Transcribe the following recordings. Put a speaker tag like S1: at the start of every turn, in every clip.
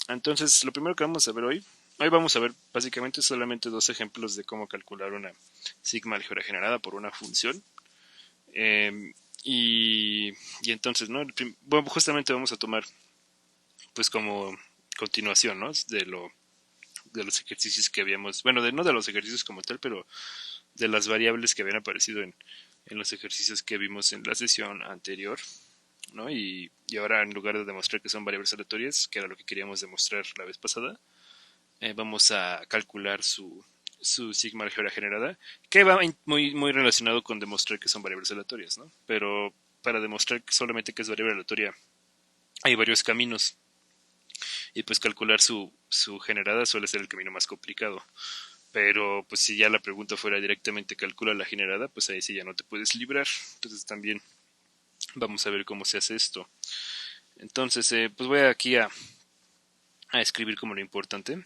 S1: Entonces, lo primero que vamos a ver hoy vamos a ver básicamente solamente dos ejemplos de cómo calcular una sigma álgebra generada por una función. Em, y, y entonces, ¿no? Bueno, justamente vamos a tomar, pues como continuación, ¿no? De los ejercicios que habíamos, bueno, no de los ejercicios como tal, pero de las variables que habían aparecido en los ejercicios que vimos en la sesión anterior, ¿no? Y ahora, en lugar de demostrar que son variables aleatorias, que era lo que queríamos demostrar la vez pasada, vamos a calcular su sigma álgebra generada, que va muy relacionado con demostrar que son variables aleatorias, ¿no? Pero para demostrar que solamente que es variable aleatoria hay varios caminos, y pues calcular su generada suele ser el camino más complicado. Pero pues si ya la pregunta fuera directamente calcula la generada, pues ahí sí ya no te puedes librar. Entonces también vamos a ver cómo se hace esto. Entonces, pues voy aquí a escribir como lo importante.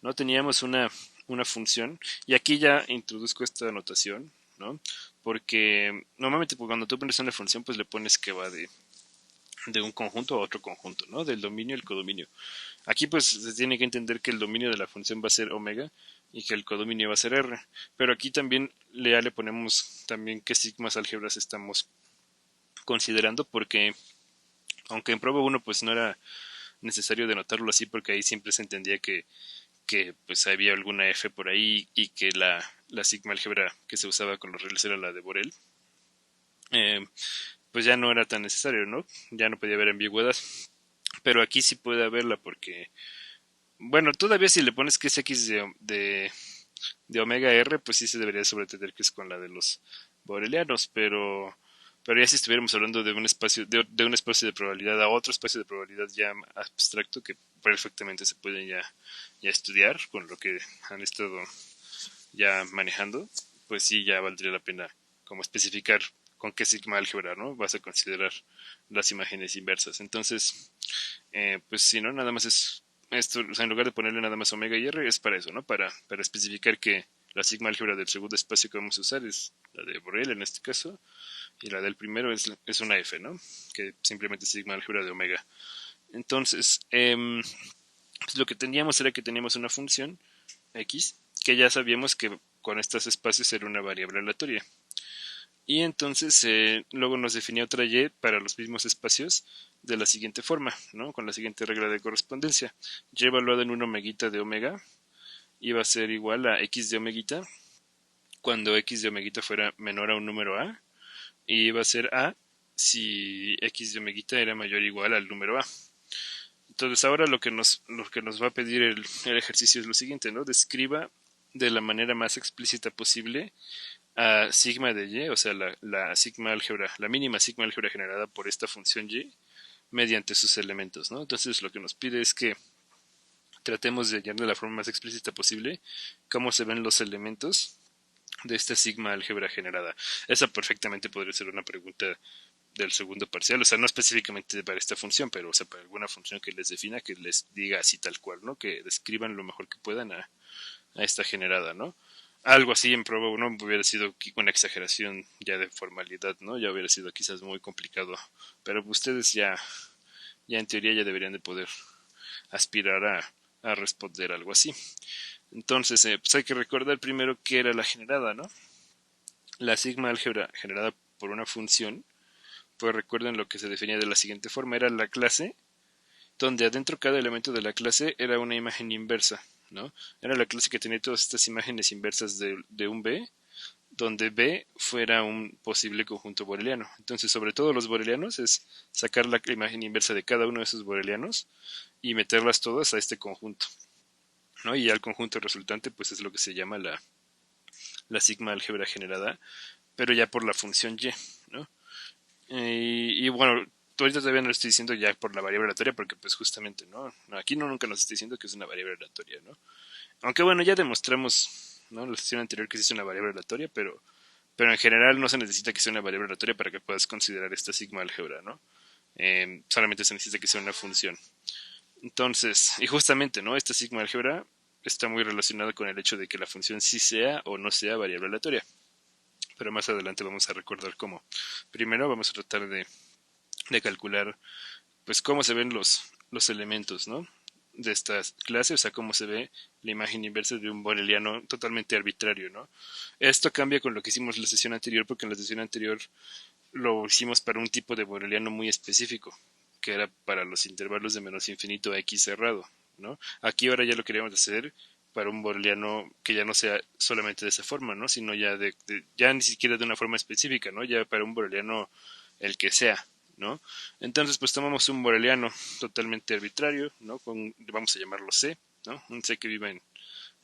S1: ¿No? Teníamos una función, y aquí ya introduzco esta anotación, ¿no? Porque normalmente pues, cuando tú pones una función, pues le pones que va de un conjunto a otro conjunto, ¿no? Del dominio al codominio. Aquí pues se tiene que entender que el dominio de la función va a ser omega y que el codominio va a ser R. Pero aquí también ya le ponemos también qué sigmas álgebras estamos considerando, porque aunque en prueba 1 pues no era necesario denotarlo así, porque ahí siempre se entendía que pues había alguna F por ahí y que la sigma álgebra que se usaba con los reales era la de Borel, eh, pues ya no era tan necesario, ¿no? Ya no podía haber ambigüedad. Pero aquí sí puede haberla porque, bueno, todavía si le pones que es X de omega R, pues sí se debería sobreentender que es con la de los borelianos, pero ya si estuviéramos hablando de un espacio de un espacio de probabilidad a otro espacio de probabilidad ya abstracto que perfectamente se puede ya estudiar con lo que han estado ya manejando, pues sí ya valdría la pena como especificar con qué sigma álgebra, ¿no? Vas a considerar las imágenes inversas. Entonces, pues si no, nada más es esto, o sea, en lugar de ponerle nada más omega y r, es para eso, ¿no? Para especificar que la sigma álgebra del segundo espacio que vamos a usar es la de Borel en este caso, y la del primero es una f, ¿no? Que simplemente es sigma álgebra de omega. Entonces, pues lo que teníamos era que teníamos una función x, que ya sabíamos que con estos espacios era una variable aleatoria. Y entonces luego nos definía otra y para los mismos espacios de la siguiente forma, ¿no? Con la siguiente regla de correspondencia. Y evaluada en un omeguita de omega iba a ser igual a x de omeguita cuando x de omeguita fuera menor a un número a, y iba a ser a si x de omeguita era mayor o igual al número a. Entonces ahora lo que nos va a pedir el ejercicio es lo siguiente, ¿no? Describa de la manera más explícita posible a sigma de y, o sea, la sigma álgebra, la mínima sigma álgebra generada por esta función y mediante sus elementos, ¿no? Entonces lo que nos pide es que tratemos de hallar de la forma más explícita posible cómo se ven los elementos de esta sigma álgebra generada. Esa perfectamente podría ser una pregunta del segundo parcial, o sea, no específicamente para esta función, pero o sea, para alguna función que les defina, que les diga así tal cual, ¿no? Que describan lo mejor que puedan a esta generada, ¿no? Algo así en prueba 1 hubiera sido una exageración ya de formalidad, ¿no? Ya hubiera sido quizás muy complicado, pero ustedes ya en teoría ya deberían de poder aspirar a responder algo así. Entonces, pues hay que recordar primero qué era la generada, ¿no? La sigma álgebra generada por una función, pues recuerden lo que se definía de la siguiente forma, era la clase, donde adentro cada elemento de la clase era una imagen inversa, ¿no? Era la clase que tenía todas estas imágenes inversas de un B, donde B fuera un posible conjunto boreliano. Entonces, sobre todo los borelianos es sacar la imagen inversa de cada uno de esos borelianos y meterlas todas a este conjunto, ¿no? Y ya el conjunto resultante, pues es lo que se llama la sigma álgebra generada, pero ya por la función y, ¿no? Y bueno, ahorita todavía no lo estoy diciendo ya por la variable aleatoria, porque pues justamente, ¿no? Aquí no nunca nos estoy diciendo que es una variable aleatoria, ¿no? Aunque bueno, ya demostramos, ¿no? En la sesión anterior que es una variable aleatoria, pero en general no se necesita que sea una variable aleatoria para que puedas considerar esta sigma álgebra, ¿no? Solamente se necesita que sea una función. Entonces, y justamente, ¿no? Esta sigma álgebra está muy relacionada con el hecho de que la función sí sea o no sea variable aleatoria. Pero más adelante vamos a recordar cómo. Primero vamos a tratar de calcular, pues, cómo se ven los elementos, ¿no? De esta clase, o sea, cómo se ve la imagen inversa de un boreliano totalmente arbitrario, ¿no? Esto cambia con lo que hicimos en la sesión anterior, porque en la sesión anterior lo hicimos para un tipo de boreliano muy específico, que era para los intervalos de menos infinito a x cerrado, ¿no? Aquí ahora ya lo queríamos hacer para un boreliano que ya no sea solamente de esa forma, ¿no? Sino ya ya ni siquiera de una forma específica, ¿no? Ya para un boreliano el que sea, ¿no? Entonces, pues tomamos un boreliano totalmente arbitrario, ¿no? Vamos a llamarlo C, ¿no? Un C que vive en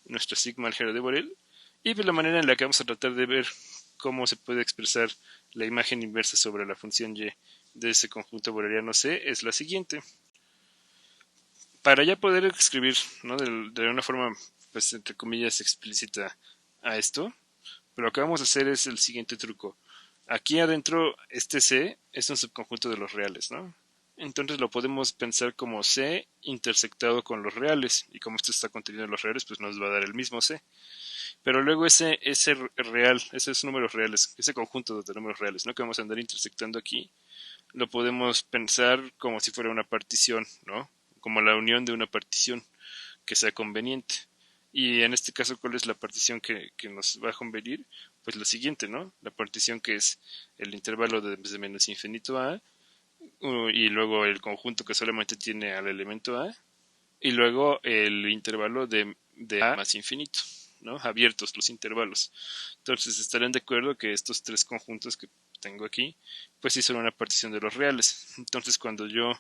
S1: nuestra sigma álgebra de Borel, y pues la manera en la que vamos a tratar de ver cómo se puede expresar la imagen inversa sobre la función y de ese conjunto boreliano C es la siguiente. Para ya poder escribir, ¿no? de una forma, pues entre comillas, explícita a esto, lo que vamos a hacer es el siguiente truco. Aquí adentro, este C es un subconjunto de los reales, ¿no? Entonces lo podemos pensar como C intersectado con los reales, y como esto está contenido en los reales, pues nos va a dar el mismo C. Pero luego ese real, esos números reales, ese conjunto de números reales, ¿no? Que vamos a andar intersectando aquí, lo podemos pensar como si fuera una partición, ¿no? Como la unión de una partición que sea conveniente. Y en este caso, ¿cuál es la partición que nos va a convenir? Pues lo siguiente, ¿no? La partición que es el intervalo de menos infinito a, y luego el conjunto que solamente tiene al elemento a, y luego el intervalo de a más infinito, ¿no? Abiertos los intervalos. Entonces estarán de acuerdo que estos tres conjuntos que tengo aquí, pues sí son una partición de los reales. Entonces cuando yo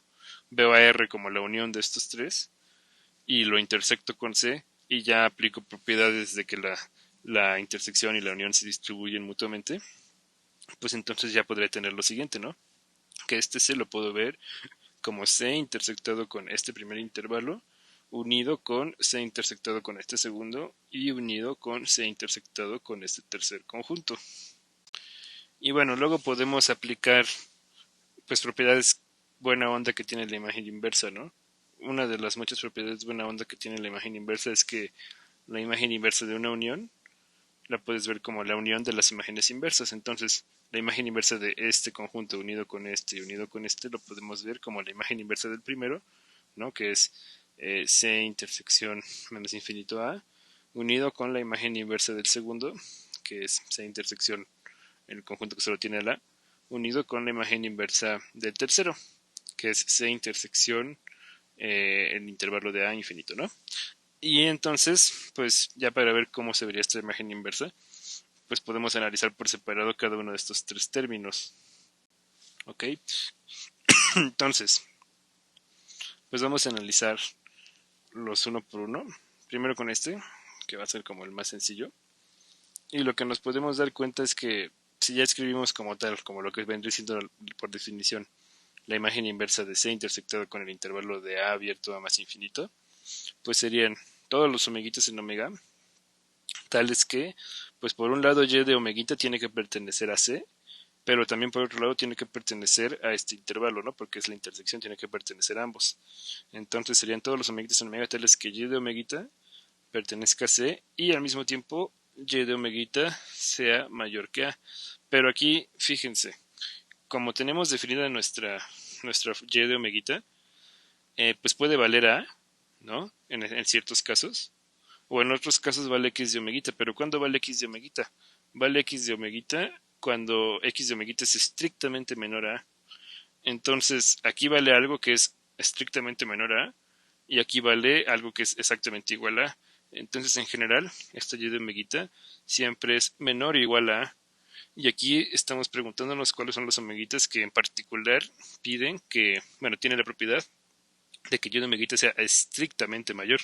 S1: veo a R como la unión de estos tres y lo intersecto con C y ya aplico propiedades de que la intersección y la unión se distribuyen mutuamente, pues entonces ya podré tener lo siguiente, ¿no? Que este C lo puedo ver como C intersectado con este primer intervalo, unido con C intersectado con este segundo y unido con C intersectado con este tercer conjunto. Y bueno, luego podemos aplicar pues propiedades buena onda que tiene la imagen inversa, ¿no? Una de las muchas propiedades buena onda que tiene la imagen inversa es que la imagen inversa de una unión la puedes ver como la unión de las imágenes inversas. Entonces, la imagen inversa de este conjunto unido con este y unido con este lo podemos ver como la imagen inversa del primero, ¿no? Que es C intersección menos infinito A, unido con la imagen inversa del segundo, que es C intersección el conjunto que solo tiene el A, unido con la imagen inversa del tercero, que es C intersección el intervalo de A infinito, ¿no? Y entonces, pues ya para ver cómo se vería esta imagen inversa, pues podemos analizar por separado cada uno de estos tres términos. ¿Ok? Entonces, pues vamos a analizar los uno por uno. Primero con este, que va a ser como el más sencillo. Y lo que nos podemos dar cuenta es que si ya escribimos como tal, como lo que vendría siendo por definición, la imagen inversa de C intersectado con el intervalo de A abierto a más infinito, pues serían todos los omeguitas en omega, tales que, pues por un lado y de omeguita tiene que pertenecer a C, pero también por otro lado tiene que pertenecer a este intervalo, ¿no? Porque es la intersección, tiene que pertenecer a ambos. Entonces serían todos los omeguitas en omega tales que y de omeguita pertenezca a C y al mismo tiempo y de omeguita sea mayor que A. Pero aquí, fíjense, como tenemos definida nuestra y de omeguita, pues puede valer A, ¿no? En ciertos casos. O en otros casos vale x de omeguita. Pero ¿cuándo vale x de omeguita? Vale x de omeguita cuando x de omeguita es estrictamente menor a. Entonces, aquí vale algo que es estrictamente menor a. Y aquí vale algo que es exactamente igual a. Entonces, en general, esta y de omeguita siempre es menor o igual a. Y aquí estamos preguntándonos cuáles son los omeguitas que en particular piden que, bueno, tiene la propiedad de que y de omeguita sea estrictamente mayor.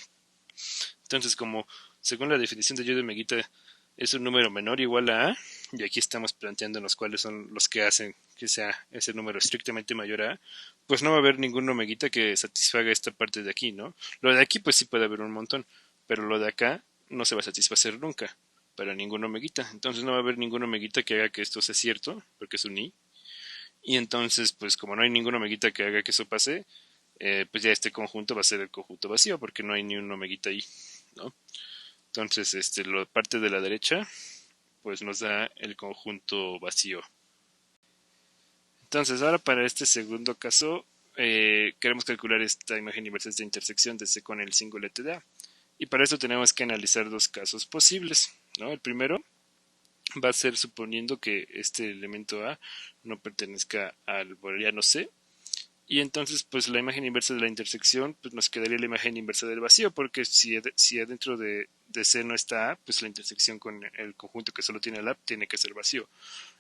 S1: Entonces, como según la definición de y de omeguita es un número menor o igual a, y aquí estamos planteándonos cuáles son los que hacen que sea ese número estrictamente mayor a, pues no va a haber ningún omeguita que satisfaga esta parte de aquí, ¿no? Lo de aquí pues sí puede haber un montón, pero lo de acá no se va a satisfacer nunca para ningún omeguita. Entonces no va a haber ningún omeguita que haga que esto sea cierto, porque es un i. Y entonces, pues como no hay ningún omeguita que haga que eso pase, pues ya este conjunto va a ser el conjunto vacío, porque no hay ni un omeguita ahí, ¿no? Entonces, la parte de la derecha, pues nos da el conjunto vacío. Entonces, ahora para este segundo caso, queremos calcular esta imagen inversa de esta intersección de C con el singulete de A. Y para eso tenemos que analizar dos casos posibles, ¿no? El primero va a ser suponiendo que este elemento A no pertenezca al boreliano C. Y entonces, pues la imagen inversa de la intersección, pues nos quedaría la imagen inversa del vacío, porque si adentro de C no está A, pues la intersección con el conjunto que solo tiene el A tiene que ser vacío.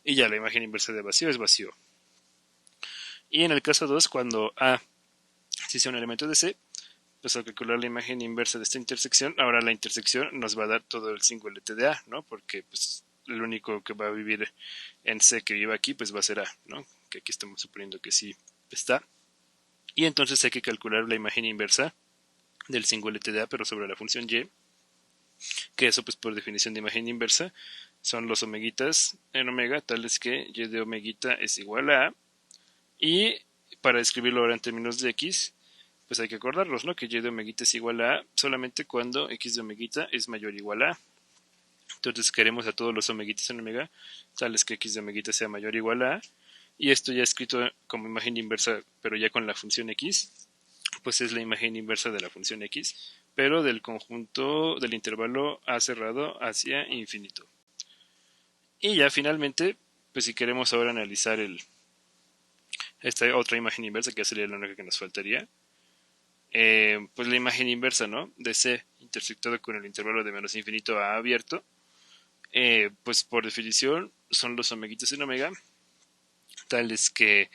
S1: Y ya la imagen inversa de vacío es vacío. Y en el caso 2, cuando A si sea un elemento de C, pues al calcular la imagen inversa de esta intersección, ahora la intersección nos va a dar todo el singulete de A, ¿no? Porque pues el único que va a vivir en C que viva aquí, pues va a ser A, ¿no? Que aquí estamos suponiendo que sí está. Y entonces hay que calcular la imagen inversa del singulete de A, pero sobre la función Y, que eso pues por definición de imagen inversa son los omeguitas en omega, tales que Y de omeguita es igual a A. Y para escribirlo ahora en términos de X, pues hay que acordarlos, ¿no? Que Y de omeguita es igual a A solamente cuando X de omeguita es mayor o igual a A. Entonces queremos a todos los omeguitas en omega, tales que X de omeguita sea mayor o igual a A. Y esto ya escrito como imagen inversa, pero ya con la función X, pues es la imagen inversa de la función X, pero del conjunto del intervalo A cerrado hacia infinito. Y ya finalmente, pues si queremos ahora analizar esta otra imagen inversa, que sería la única que nos faltaría, pues la imagen inversa, ¿no? De C intersectado con el intervalo de menos infinito a abierto, pues por definición son los omeguitas en omega, tales que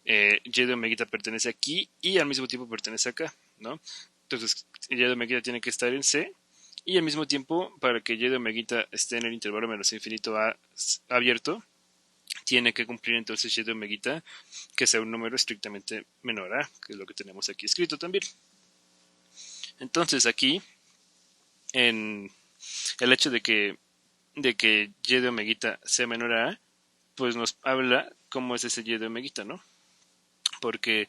S1: Y de omeguita pertenece aquí y al mismo tiempo pertenece acá, ¿no? Entonces Y de omeguita tiene que estar en C y al mismo tiempo para que Y de omeguita esté en el intervalo menos infinito a abierto, tiene que cumplir entonces Y de omeguita que sea un número estrictamente menor a, que es lo que tenemos aquí escrito también. Entonces aquí, en el hecho de que Y de omeguita sea menor a, pues nos habla cómo es ese Y de omeguita, ¿no? Porque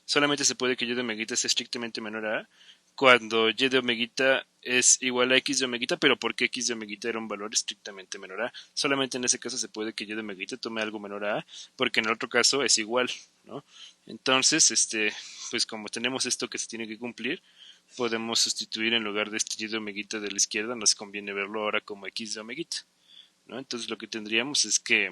S1: solamente se puede que Y de omeguita sea estrictamente menor a cuando Y de omeguita es igual a X de omeguita, pero porque X de omeguita era un valor estrictamente menor a. Solamente en ese caso se puede que Y de omeguita tome algo menor a, porque en el otro caso es igual, ¿no? Entonces, pues como tenemos esto que se tiene que cumplir, podemos sustituir en lugar de este Y de omeguita de la izquierda, nos conviene verlo ahora como X de omeguita, ¿no? Entonces lo que tendríamos es que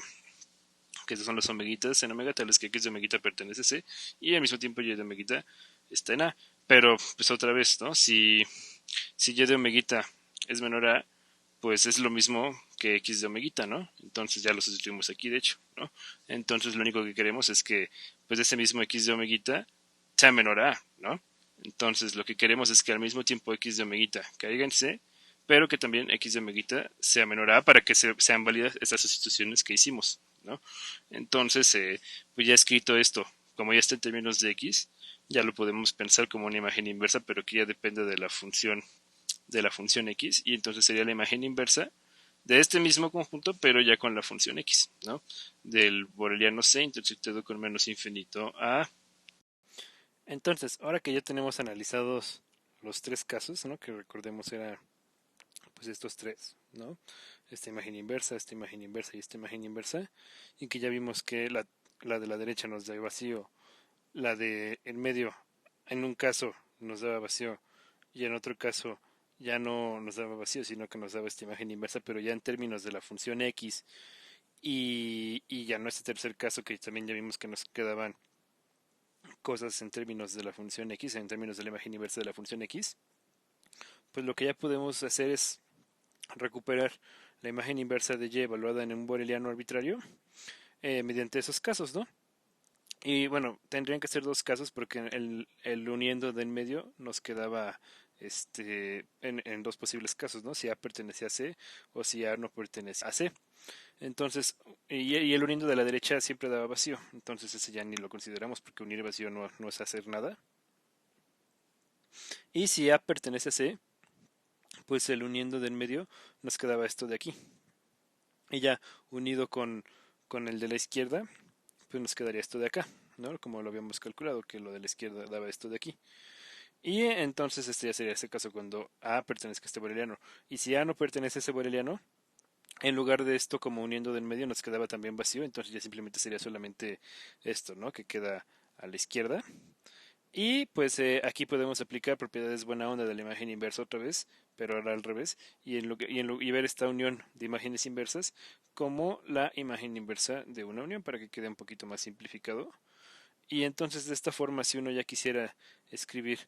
S1: estos son los omeguitas en omega, tales que X de omeguita pertenece a C, y al mismo tiempo Y de omeguita está en A. Pero, pues otra vez, ¿no? Si Y de omeguita es menor a, pues es lo mismo que X de omeguita, ¿no? Entonces ya lo sustituimos aquí, de hecho, ¿no? Entonces lo único que queremos es que, pues ese mismo X de omeguita sea menor a, ¿no? Entonces lo que queremos es que al mismo tiempo X de omeguita caiga en C, pero que también X de omeguita sea menor a para que sean válidas estas sustituciones que hicimos, ¿no? Entonces, pues ya escrito esto, como ya está en términos de X, ya lo podemos pensar como una imagen inversa, pero que ya depende de la función X, y entonces sería la imagen inversa de este mismo conjunto, pero ya con la función X, ¿no? Del boreliano C intersectado con menos infinito a. Entonces, ahora que ya tenemos analizados los tres casos, ¿no? Que recordemos era pues estos tres, ¿no? Esta imagen inversa y esta imagen inversa, y que ya vimos que la de la derecha nos da vacío, la de en medio en un caso nos daba vacío y en otro caso ya no nos daba vacío, sino que nos daba esta imagen inversa, pero ya en términos de la función X, y ya no este tercer caso que también ya vimos que nos quedaban cosas en términos de la función X, en términos de la imagen inversa de la función X, pues lo que ya podemos hacer es recuperar la imagen inversa de Y evaluada en un boreliano arbitrario mediante esos casos, ¿no? Y bueno, tendrían que ser dos casos porque el uniendo de en medio nos quedaba en dos posibles casos, ¿no? Si A pertenece a C o si A no pertenece a C. Entonces, y el uniendo de la derecha siempre daba vacío, entonces ese ya ni lo consideramos porque unir vacío no es hacer nada. Y si A pertenece a C, pues el uniendo de en medio nos quedaba esto de aquí. Y ya unido con el de la izquierda, pues nos quedaría esto de acá, ¿no? Como lo habíamos calculado, que lo de la izquierda daba esto de aquí. Y entonces este ya sería ese caso cuando A pertenezca a este boreliano. Y si A no pertenece a ese boreliano, en lugar de esto como uniendo del medio nos quedaba también vacío, entonces ya simplemente sería solamente esto, ¿no? Que queda a la izquierda. Y pues aquí podemos aplicar propiedades buena onda de la imagen inversa otra vez, pero ahora al revés, y ver esta unión de imágenes inversas como la imagen inversa de una unión para que quede un poquito más simplificado. Y entonces de esta forma, si uno ya quisiera escribir,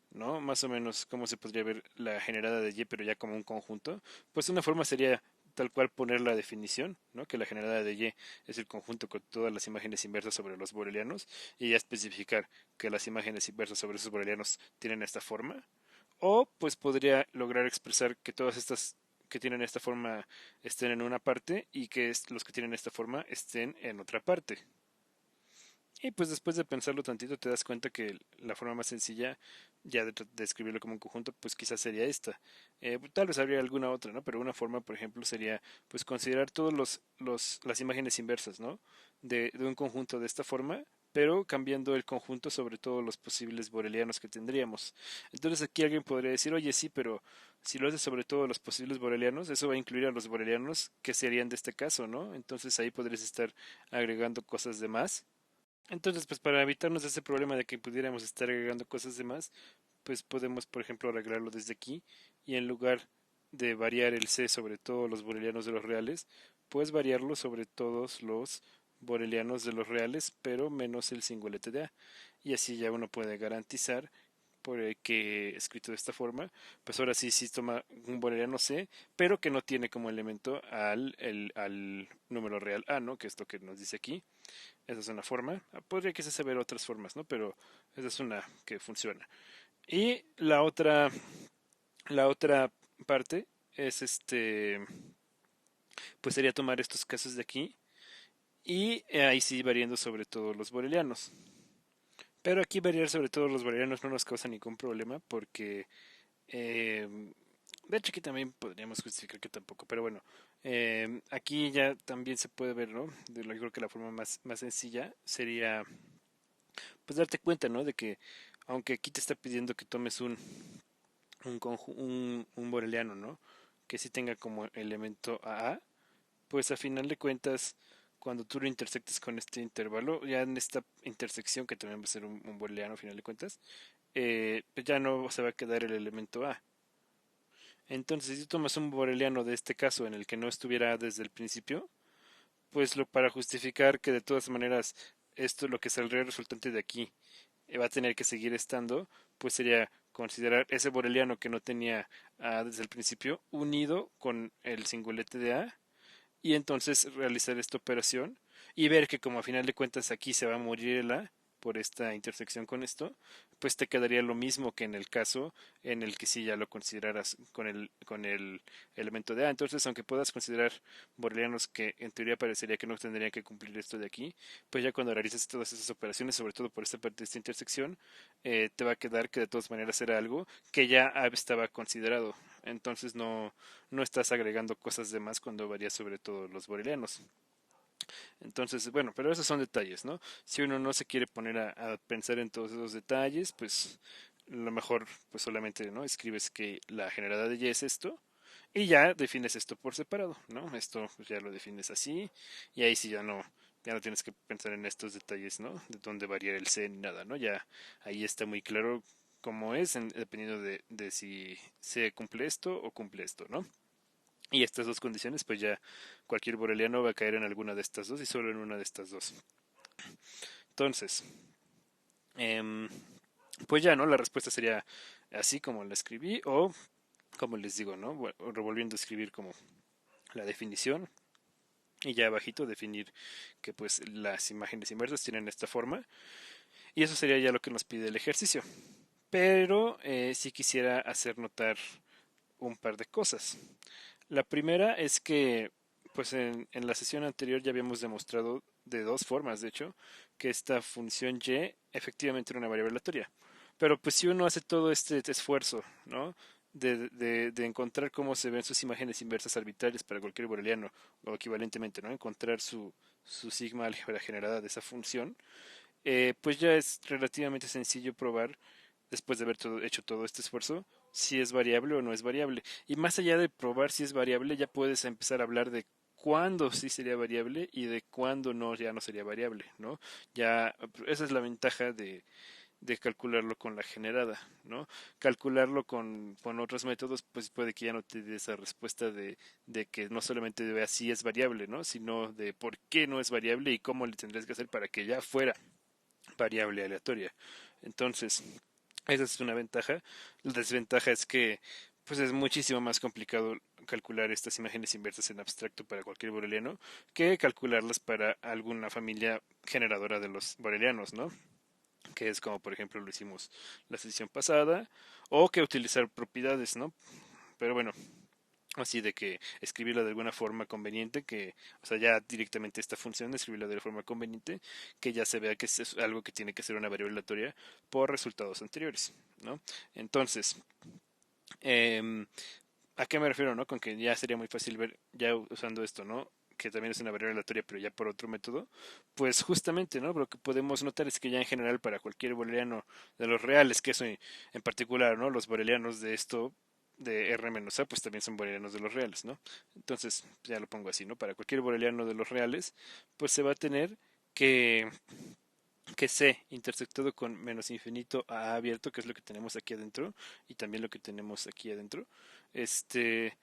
S1: ¿no? Más o menos cómo se podría ver la generada de Y, pero ya como un conjunto, pues una forma sería tal cual poner la definición, ¿no? Que la generada de Y es el conjunto con todas las imágenes inversas sobre los borelianos y ya especificar que las imágenes inversas sobre esos borelianos tienen esta forma. O pues podría lograr expresar que todas estas que tienen esta forma estén en una parte y que los que tienen esta forma estén en otra parte. Y pues después de pensarlo tantito te das cuenta que la forma más sencilla ya de escribirlo como un conjunto pues quizás sería esta. Tal vez habría alguna otra, ¿no? Pero una forma, por ejemplo, sería pues considerar todos las imágenes inversas, ¿no? De un conjunto de esta forma, pero cambiando el conjunto sobre todos los posibles borelianos que tendríamos. Entonces aquí alguien podría decir, oye, sí, pero si lo haces sobre todos los posibles borelianos, eso va a incluir a los borelianos que serían de este caso, ¿no? Entonces ahí podrías estar agregando cosas de más. Entonces, pues para evitarnos ese problema de que pudiéramos estar agregando cosas de más, pues podemos, por ejemplo, arreglarlo desde aquí y en lugar de variar el C sobre todos los borelianos de los reales, pues variarlo sobre todos los borelianos de los reales, pero menos el singulete de A. Y así ya uno puede garantizar que escrito de esta forma, pues ahora sí, sí toma un boreliano C, pero que no tiene como elemento al número real A, ¿no? Que es lo que nos dice aquí. Esa es una forma. Podría quizás haber otras formas, ¿no? Pero esa es una que funciona. Y la otra parte es pues sería tomar estos casos de aquí y ahí sí variando sobre todos los borelianos. Pero aquí variar sobre todos los borelianos no nos causa ningún problema porque de hecho aquí también podríamos justificar que tampoco, pero bueno, aquí ya también se puede ver, ¿no? Yo creo que la forma más sencilla sería pues darte cuenta, ¿no? De que aunque aquí te está pidiendo que tomes un boreliano, ¿no? Que sí tenga como elemento a, pues a final de cuentas, cuando tú lo intersectes con este intervalo, ya en esta intersección, que también va a ser un boreliano a final de cuentas, pues ya no se va a quedar el elemento a. Entonces, si tú tomas un boreliano de este caso en el que no estuviera A desde el principio, pues para justificar que de todas maneras esto es lo que saldría resultante de aquí va a tener que seguir estando, pues sería considerar ese boreliano que no tenía A desde el principio unido con el singulete de A y entonces realizar esta operación y ver que como a final de cuentas aquí se va a morir el A por esta intersección con esto, pues te quedaría lo mismo que en el caso en el que sí ya lo consideraras con el elemento de A. Entonces, aunque puedas considerar borelianos que en teoría parecería que no tendrían que cumplir esto de aquí, pues ya cuando realices todas esas operaciones, sobre todo por esta parte de esta intersección, te va a quedar que de todas maneras era algo que ya estaba considerado. Entonces no estás agregando cosas de más cuando varías sobre todo los borelianos. Entonces, bueno, pero esos son detalles, ¿no? Si uno no se quiere poner a pensar en todos esos detalles, pues lo mejor, pues solamente, ¿no? Escribes que la generada de Y es esto y ya defines esto por separado, ¿no? Esto pues, ya lo defines así y ahí sí ya no tienes que pensar en estos detalles, ¿no? De dónde variar el C ni nada, ¿no? Ya ahí está muy claro cómo es, dependiendo de si se cumple esto o cumple esto, ¿no? Y estas dos condiciones, pues ya cualquier boreliano va a caer en alguna de estas dos y solo en una de estas dos. Entonces, em, pues ya, ¿no? La respuesta sería así como la escribí o, como les digo, ¿no? Bueno, revolviendo a escribir como la definición y ya abajito definir que pues las imágenes inversas tienen esta forma y eso sería ya lo que nos pide el ejercicio. Pero sí quisiera hacer notar un par de cosas. La primera es que, pues en la sesión anterior ya habíamos demostrado de dos formas, de hecho, que esta función y efectivamente era una variable aleatoria. Pero pues si uno hace todo este esfuerzo, ¿no? De encontrar cómo se ven sus imágenes inversas arbitrarias para cualquier boreliano, o equivalentemente, ¿no? Encontrar su sigma álgebra generada de esa función, pues ya es relativamente sencillo probar, después de haber hecho todo este esfuerzo, si es variable o no es variable. Y más allá de probar si es variable, ya puedes empezar a hablar de cuándo sí sería variable y de cuándo no, ya no sería variable, ¿no? Ya, esa es la ventaja de calcularlo con la generada, ¿no? Calcularlo con otros métodos, pues puede que ya no te dé esa respuesta de que no solamente de así es variable, ¿no? Sino de por qué no es variable y cómo le tendrías que hacer para que ya fuera variable aleatoria. Entonces, esa es una ventaja. La desventaja es que pues es muchísimo más complicado calcular estas imágenes inversas en abstracto para cualquier boreliano que calcularlas para alguna familia generadora de los borelianos, ¿no? Que es como por ejemplo lo hicimos la sesión pasada, o que utilizar propiedades, ¿no? Pero bueno, así de que escribirlo de alguna forma conveniente, que, o sea, ya directamente esta función, escribirla de forma conveniente, que ya se vea que es algo que tiene que ser una variable aleatoria por resultados anteriores, ¿no? Entonces, eh, ¿a qué me refiero, no? Con que ya sería muy fácil ver, ya usando esto, ¿no? Que también es una variable aleatoria, pero ya por otro método, pues justamente, ¿no? Lo que podemos notar es que ya en general para cualquier boreliano de los reales, que eso en particular, ¿no? Los borelianos de esto, de R-A, pues también son borelianos de los reales, ¿no? Entonces, ya lo pongo así, ¿no? Para cualquier boreliano de los reales, pues se va a tener que que C intersectado con menos infinito a abierto, que es lo que tenemos aquí adentro, y también lo que tenemos aquí adentro, este,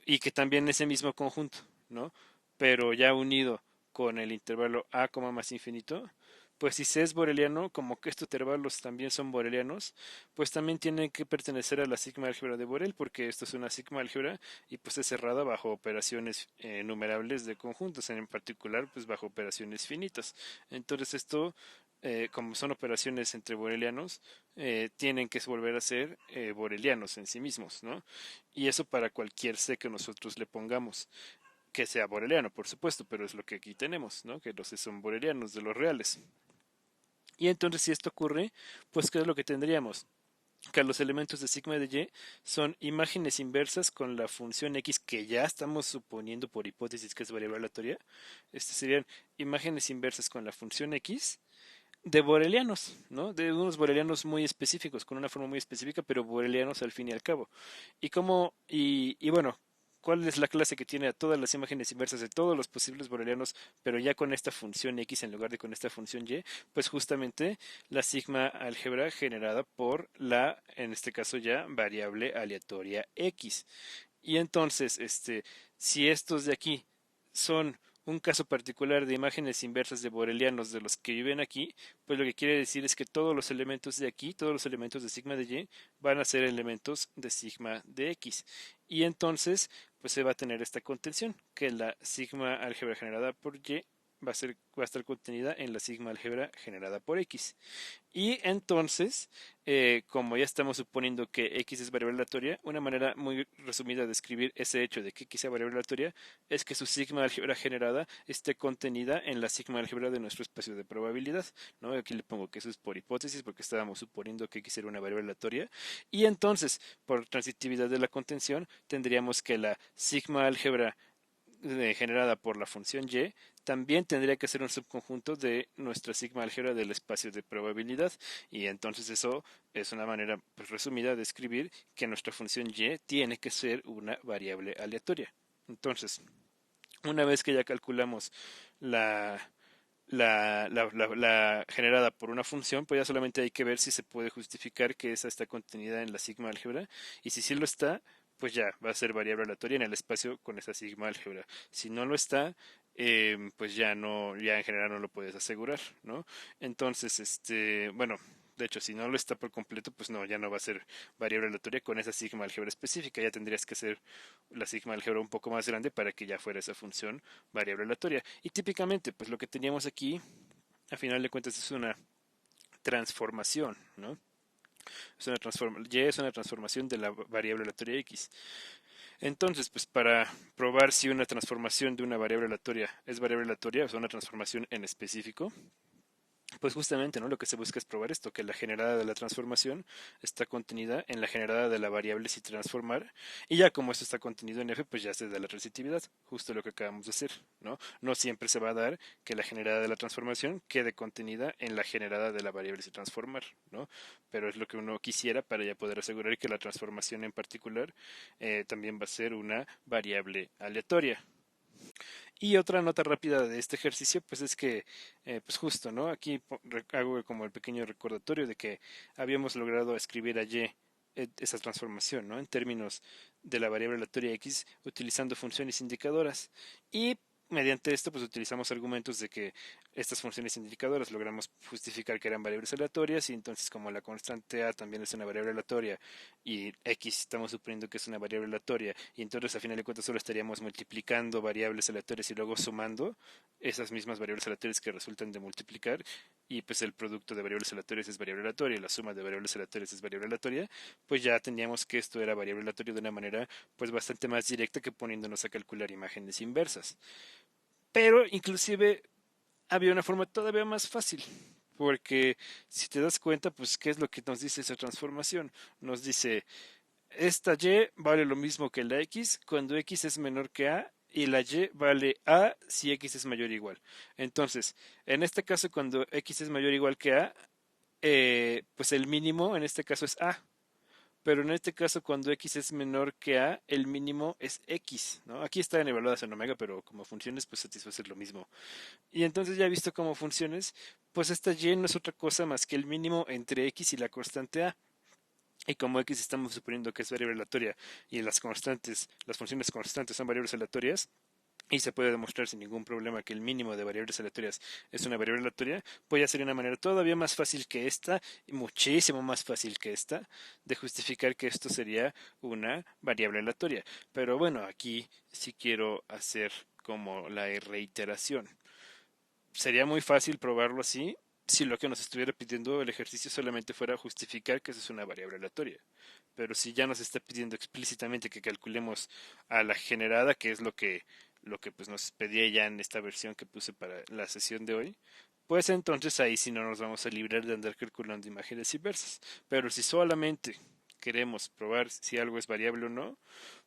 S1: y que también ese mismo conjunto, ¿no? Pero ya unido con el intervalo a, más infinito, pues si C es boreliano, como que estos intervalos también son borelianos, pues también tienen que pertenecer a la sigma álgebra de Borel, porque esto es una sigma álgebra y pues es cerrada bajo operaciones numerables de conjuntos, en particular pues bajo operaciones finitas. Entonces esto como son operaciones entre borelianos, tienen que volver a ser borelianos en sí mismos, ¿no? Y eso para cualquier C que nosotros le pongamos, que sea boreliano, por supuesto, pero es lo que aquí tenemos, ¿no? Que los C son borelianos de los reales. Y entonces si esto ocurre, pues ¿qué es lo que tendríamos? Que los elementos de sigma de Y son imágenes inversas con la función X que ya estamos suponiendo por hipótesis que es variable aleatoria. Serían imágenes inversas con la función X de borelianos, ¿no? De unos borelianos muy específicos, con una forma muy específica, pero borelianos al fin y al cabo. Y bueno, ¿cuál es la clase que tiene a todas las imágenes inversas de todos los posibles borelianos, pero ya con esta función X en lugar de con esta función Y? Pues justamente la sigma álgebra generada por la, en este caso ya, variable aleatoria X. Y entonces, si estos de aquí son un caso particular de imágenes inversas de borelianos de los que viven aquí, pues lo que quiere decir es que todos los elementos de aquí, todos los elementos de sigma de Y, van a ser elementos de sigma de X. Y entonces, pues se va a tener esta contención, que la sigma álgebra generada por Y va a estar contenida en la sigma álgebra generada por X. Y entonces, como ya estamos suponiendo que X es variable aleatoria, una manera muy resumida de escribir ese hecho de que X sea variable aleatoria es que su sigma álgebra generada esté contenida en la sigma álgebra de nuestro espacio de probabilidad, ¿no? Aquí le pongo que eso es por hipótesis porque estábamos suponiendo que X era una variable aleatoria. Y entonces, por transitividad de la contención, tendríamos que la sigma álgebra generada por la función y también tendría que ser un subconjunto de nuestra sigma álgebra del espacio de probabilidad y entonces eso es una manera pues, resumida de escribir que nuestra función y tiene que ser una variable aleatoria. Entonces, una vez que ya calculamos la, la generada por una función, pues ya solamente hay que ver si se puede justificar que esa está contenida en la sigma álgebra y si sí lo está, pues ya va a ser variable aleatoria en el espacio con esa sigma álgebra. Si no lo está, pues ya no, ya en general no lo puedes asegurar, ¿no? Entonces, bueno, de hecho, si no lo está por completo, pues no, ya no va a ser variable aleatoria con esa sigma álgebra específica. Ya tendrías que ser la sigma álgebra un poco más grande para que ya fuera esa función variable aleatoria. Y típicamente, pues lo que teníamos aquí, a final de cuentas, es una transformación, ¿no? Y es una transformación de la variable aleatoria X. Entonces, pues para probar si una transformación de una variable aleatoria es variable aleatoria, o sea, una transformación en específico, pues justamente, ¿no? Lo que se busca es probar esto, que la generada de la transformación está contenida en la generada de la variable sin transformar, y ya como esto está contenido en f, pues ya se da la transitividad, justo lo que acabamos de hacer, ¿no? No siempre se va a dar que la generada de la transformación quede contenida en la generada de la variable sin transformar, ¿no? Pero es lo que uno quisiera para ya poder asegurar que la transformación en particular también va a ser una variable aleatoria. Y otra nota rápida de este ejercicio, pues es que, pues justo, ¿no? Aquí hago como el pequeño recordatorio de que habíamos logrado escribir a y esa transformación, ¿no? En términos de la variable aleatoria x utilizando funciones indicadoras. Y mediante esto, pues utilizamos argumentos de que estas funciones indicadoras logramos justificar que eran variables aleatorias y entonces como la constante a también es una variable aleatoria y x estamos suponiendo que es una variable aleatoria y entonces a final de cuentas solo estaríamos multiplicando variables aleatorias y luego sumando esas mismas variables aleatorias que resultan de multiplicar y pues el producto de variables aleatorias es variable aleatoria y la suma de variables aleatorias es variable aleatoria, pues ya teníamos que esto era variable aleatoria de una manera pues bastante más directa que poniéndonos a calcular imágenes inversas. Pero inclusive había una forma todavía más fácil, porque si te das cuenta, pues ¿qué es lo que nos dice esa transformación? Nos dice, esta y vale lo mismo que la x cuando x es menor que a y la y vale a si x es mayor o igual. Entonces, en este caso, cuando x es mayor o igual que a, pues el mínimo en este caso es a. Pero en este caso, cuando x es menor que a, el mínimo es x, ¿no? Aquí están evaluadas en omega, pero como funciones, pues satisfacer lo mismo. Y entonces ya visto como funciones, pues esta y no es otra cosa más que el mínimo entre x y la constante a. Y como x estamos suponiendo que es variable aleatoria y las constantes, las funciones constantes son variables aleatorias, y se puede demostrar sin ningún problema que el mínimo de variables aleatorias es una variable aleatoria, pues ya sería una manera todavía más fácil que esta, y muchísimo más fácil que esta, de justificar que esto sería una variable aleatoria. Pero bueno, aquí sí quiero hacer como la reiteración. Sería muy fácil probarlo así si lo que nos estuviera pidiendo el ejercicio solamente fuera justificar que eso es una variable aleatoria. Pero si ya nos está pidiendo explícitamente que calculemos a la generada, que es lo que pues nos pedía ya en esta versión que puse para la sesión de hoy, pues entonces ahí sí no nos vamos a librar de andar calculando imágenes inversas. Pero si solamente queremos probar si algo es variable o no,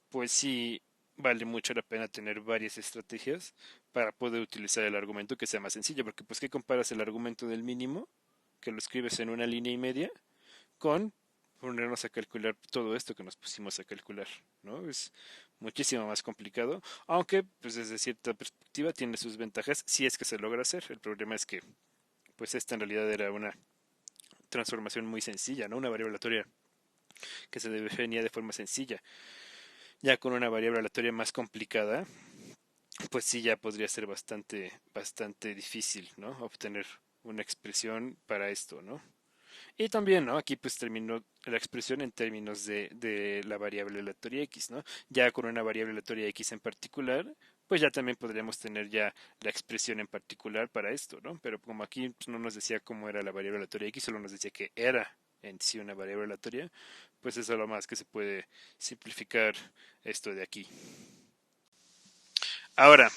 S1: pues sí vale mucho la pena tener varias estrategias para poder utilizar el argumento que sea más sencillo, porque pues ¿qué comparas el argumento del mínimo, que lo escribes en una línea y media, con ponernos a calcular todo esto que nos pusimos a calcular, ¿no? Es muchísimo más complicado, aunque pues desde cierta perspectiva tiene sus ventajas si es que se logra hacer. El problema es que pues esta en realidad era una transformación muy sencilla, ¿no? Una variable aleatoria que se definía de forma sencilla. Ya con una variable aleatoria más complicada, pues sí ya podría ser bastante difícil, ¿no? Obtener una expresión para esto, ¿no? Y también, ¿no? Aquí pues terminó la expresión en términos de la variable aleatoria x, ¿no? Ya con una variable aleatoria x en particular, pues ya también podríamos tener ya la expresión en particular para esto, ¿no? Pero como aquí pues, no nos decía cómo era la variable aleatoria x, solo nos decía que era en sí una variable aleatoria, pues eso es lo más que se puede simplificar esto de aquí. Ahora,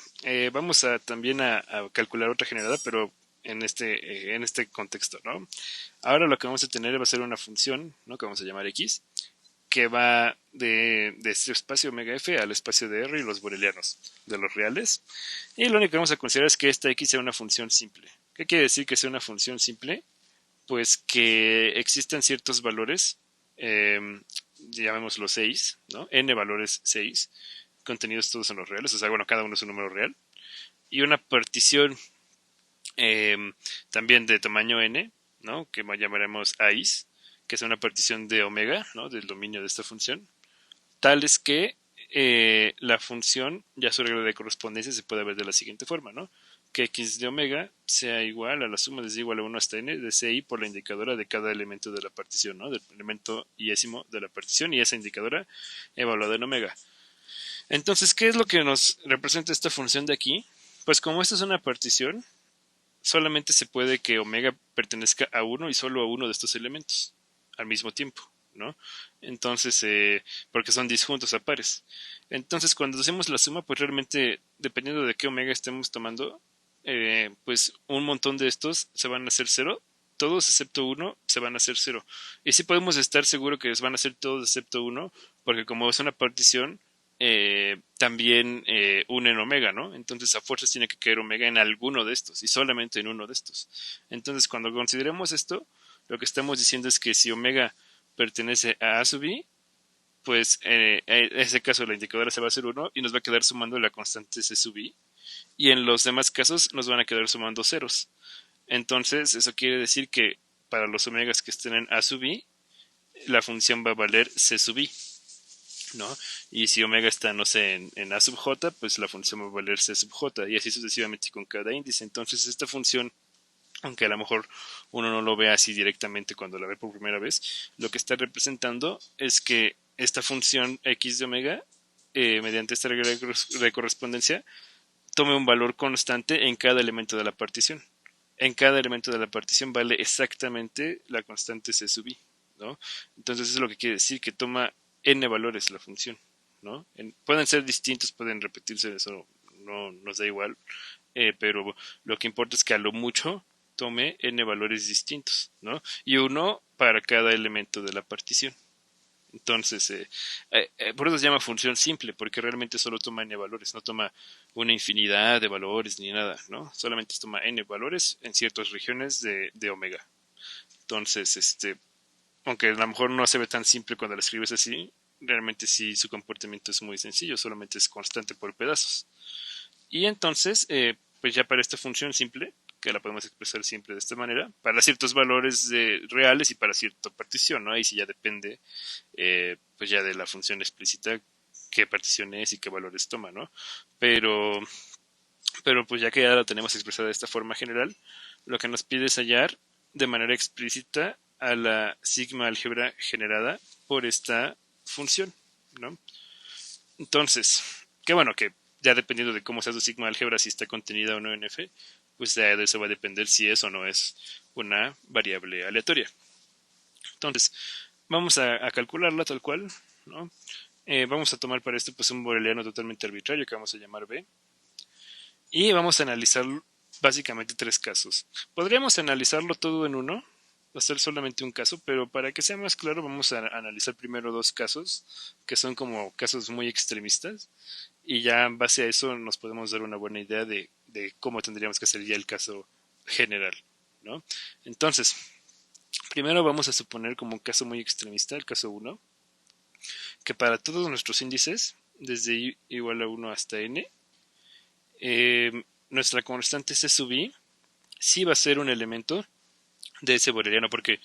S1: vamos a también a calcular otra generada, pero en este contexto, ¿no? Ahora lo que vamos a tener va a ser una función, ¿no? Que vamos a llamar x, que va de este espacio omega f al espacio de r y los borelianos de los reales. Y lo único que vamos a considerar es que esta x sea una función simple. ¿Qué quiere decir que sea una función simple? Pues que existen ciertos valores, eh, llamémoslo 6, ¿no? N valores 6, contenidos todos en los reales, o sea, bueno, cada uno es un número real, y una partición eh, también de tamaño n, ¿no? Que llamaremos AIS, que es una partición de omega, ¿no? Del dominio de esta función, tales que la función, ya su regla de correspondencia se puede ver de la siguiente forma, ¿no? Que x de omega sea igual a la suma desde igual a 1 hasta n de ci por la indicadora de cada elemento de la partición, ¿no? Del elemento iésimo de la partición y esa indicadora evaluada en omega. Entonces, ¿qué es lo que nos representa esta función de aquí? Pues como esta es una partición, solamente se puede que omega pertenezca a uno y solo a uno de estos elementos al mismo tiempo, ¿no? Entonces, porque son disjuntos a pares. Entonces, cuando hacemos la suma, pues realmente, dependiendo de qué omega estemos tomando, pues un montón de estos se van a hacer cero, todos excepto uno se van a hacer cero. Y sí podemos estar seguros que van a ser todos excepto uno, porque como es una partición, también unen omega, ¿no? Entonces a fuerzas tiene que caer omega en alguno de estos y solamente en uno de estos. Entonces cuando consideremos esto, lo que estamos diciendo es que si omega pertenece a sub i, pues en ese caso la indicadora se va a hacer 1 y nos va a quedar sumando la constante c sub i. y en los demás casos nos van a quedar sumando ceros. Entonces eso quiere decir que para los omegas que estén en A sub i, la función va a valer C sub i, ¿no? Y si omega está, no sé, en A sub j, pues la función va a valer C sub j, y así sucesivamente con cada índice. Entonces esta función, aunque a lo mejor uno no lo ve así directamente cuando la ve por primera vez, lo que está representando es que esta función x de omega, mediante esta regla de correspondencia, tome un valor constante en cada elemento de la partición. En cada elemento de la partición vale exactamente la constante C sub i, ¿no? Entonces eso es lo que quiere decir, que toma n valores la función, ¿no? Pueden ser distintos, pueden repetirse, eso no nos da igual, pero lo que importa es que a lo mucho tome n valores distintos, ¿no? Y uno para cada elemento de la partición. Entonces, por eso se llama función simple, porque realmente solo toma n valores, no toma una infinidad de valores ni nada, ¿no? Solamente toma n valores en ciertas regiones de omega. Entonces, aunque a lo mejor no se ve tan simple cuando la escribes así, realmente sí su comportamiento es muy sencillo, solamente es constante por pedazos. Y entonces, pues ya para esta función simple, que la podemos expresar siempre de esta manera, para ciertos valores reales y para cierta partición, ¿no? Ahí sí ya depende, pues ya de la función explícita, qué partición es y qué valores toma, ¿no? Pero, pero pues ya que ya la tenemos expresada de esta forma general, lo que nos pide es hallar de manera explícita a la sigma álgebra generada por esta función, ¿no? Entonces, qué bueno que ya dependiendo de cómo sea su sigma álgebra, si está contenida o no en f, pues de eso va a depender si es o no es una variable aleatoria. Entonces, vamos a calcularla tal cual, ¿no? Vamos a tomar para esto pues un boreliano totalmente arbitrario que vamos a llamar B. Y vamos a analizar básicamente tres casos. Podríamos analizarlo todo en uno, hacer solamente un caso, pero para que sea más claro vamos a analizar primero dos casos, que son como casos muy extremistas, y ya en base a eso nos podemos dar una buena idea de cómo tendríamos que hacer ya el caso general, ¿no? Entonces, primero vamos a suponer como un caso muy extremista, el caso 1, que para todos nuestros índices, desde i igual a 1 hasta n, nuestra constante C sub i sí va a ser un elemento de ese boreliano, porque,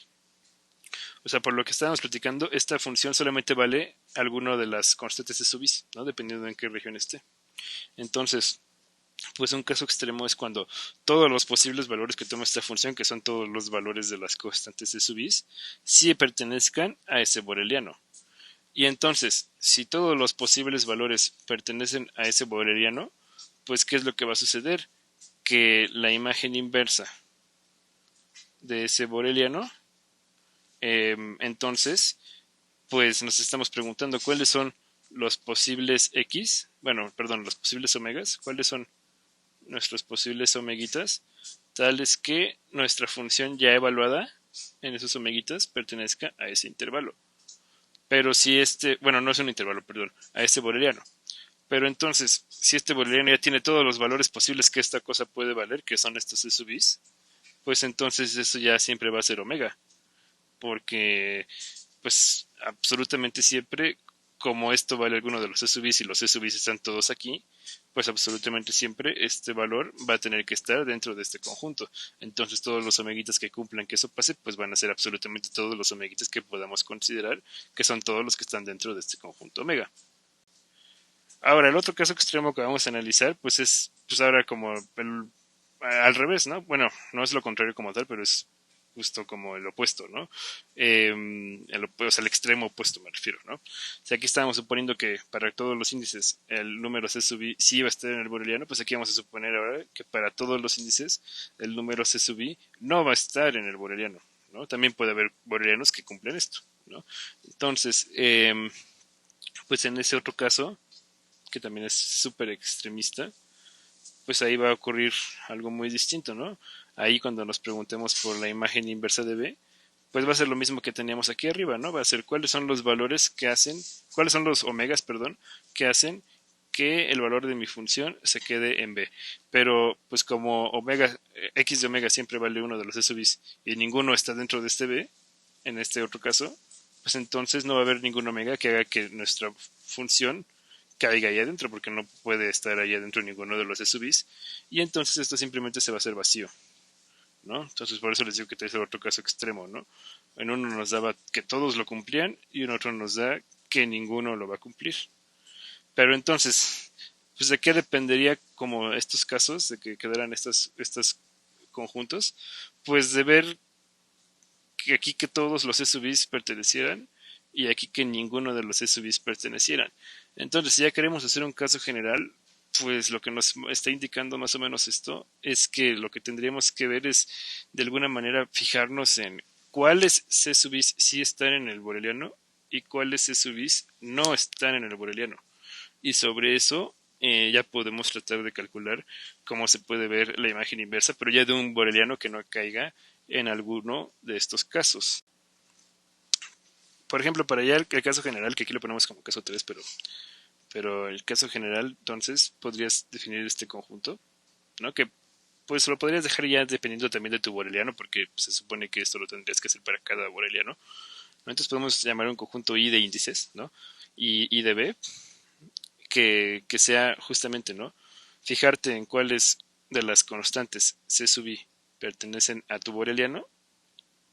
S1: o sea, por lo que estábamos platicando, esta función solamente vale alguno de las constantes C sub i, ¿no? Dependiendo en qué región esté. Entonces, pues un caso extremo es cuando todos los posibles valores que toma esta función, que son todos los valores de las constantes de sub i, sí pertenezcan a ese boreliano. Y entonces, si todos los posibles valores pertenecen a ese boreliano, pues ¿qué es lo que va a suceder? Que la imagen inversa de ese boreliano, entonces, pues nos estamos preguntando cuáles son los posibles x, bueno, perdón, los posibles omegas, cuáles son nuestros posibles omeguitas, tales que nuestra función ya evaluada en esos omeguitas pertenezca a ese intervalo. Pero si bueno, no es un intervalo, perdón, a este boreliano. Pero entonces, si este boreliano ya tiene todos los valores posibles que esta cosa puede valer, que son estos C sub i, pues entonces eso ya siempre va a ser omega. Porque, pues, absolutamente siempre, como esto vale alguno de los C sub i y los C sub i están todos aquí, pues absolutamente siempre este valor va a tener que estar dentro de este conjunto. Entonces todos los omeguitas que cumplan que eso pase, pues van a ser absolutamente todos los omeguitas que podamos considerar que son todos los que están dentro de este conjunto omega. Ahora, el otro caso extremo que vamos a analizar, pues es, pues ahora como al revés, ¿no? Bueno, no es lo contrario como tal, pero es justo como el opuesto, ¿no? O sea, el extremo opuesto me refiero, ¿no? O sea, aquí estábamos suponiendo que para todos los índices el número C sub i sí iba a estar en el boreliano, pues aquí vamos a suponer ahora que para todos los índices el número C sub i no va a estar en el boreliano, ¿no? También puede haber borelianos que cumplen esto, ¿no? Entonces, pues en ese otro caso, que también es súper extremista, pues ahí va a ocurrir algo muy distinto, ¿no? Ahí cuando nos preguntemos por la imagen inversa de B, pues va a ser lo mismo que teníamos aquí arriba, ¿no? Va a ser cuáles son los valores que hacen, cuáles son los omegas, perdón, que hacen que el valor de mi función se quede en B. Pero pues como omega, x de omega siempre vale uno de los S bis y ninguno está dentro de este B, en este otro caso, pues entonces no va a haber ningún omega que haga que nuestra función caiga ahí adentro, porque no puede estar ahí adentro ninguno de los SUVs, y entonces esto simplemente se va a hacer vacío, ¿no? Entonces por eso les digo que te es el otro caso extremo, ¿no? En uno nos daba que todos lo cumplían y en otro nos da que ninguno lo va a cumplir. Pero entonces, pues de qué dependería como estos casos, de que quedaran estos conjuntos, pues de ver que aquí que todos los SUVs pertenecieran y aquí que ninguno de los SUVs pertenecieran. Entonces, si ya queremos hacer un caso general, pues lo que nos está indicando más o menos esto es que lo que tendríamos que ver es de alguna manera fijarnos en cuáles SUVs sí están en el boreliano y cuáles SUVs no están en el boreliano. Y sobre eso ya podemos tratar de calcular cómo se puede ver la imagen inversa, pero ya de un boreliano que no caiga en alguno de estos casos. Por ejemplo, para allá el caso general, que aquí lo ponemos como caso 3, pero el caso general, entonces, podrías definir este conjunto, ¿no? Que pues lo podrías dejar ya dependiendo también de tu boreliano, porque pues, se supone que esto lo tendrías que hacer para cada boreliano, ¿no? Entonces podemos llamar un conjunto I de índices, ¿no? Y I de B, que sea justamente, ¿no? Fijarte en cuáles de las constantes C sub I pertenecen a tu boreliano,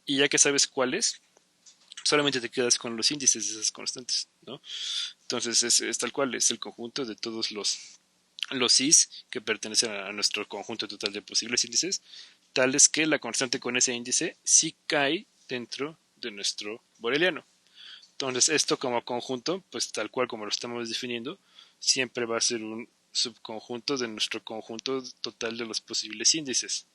S1: y ya que sabes cuáles, solamente te quedas con los índices de esas constantes, ¿no? Entonces es tal cual, es el conjunto de todos los I's que pertenecen a nuestro conjunto total de posibles índices, tales que la constante con ese índice sí cae dentro de nuestro boreliano. Entonces esto como conjunto, pues tal cual como lo estamos definiendo, siempre va a ser un subconjunto de nuestro conjunto total de los posibles índices.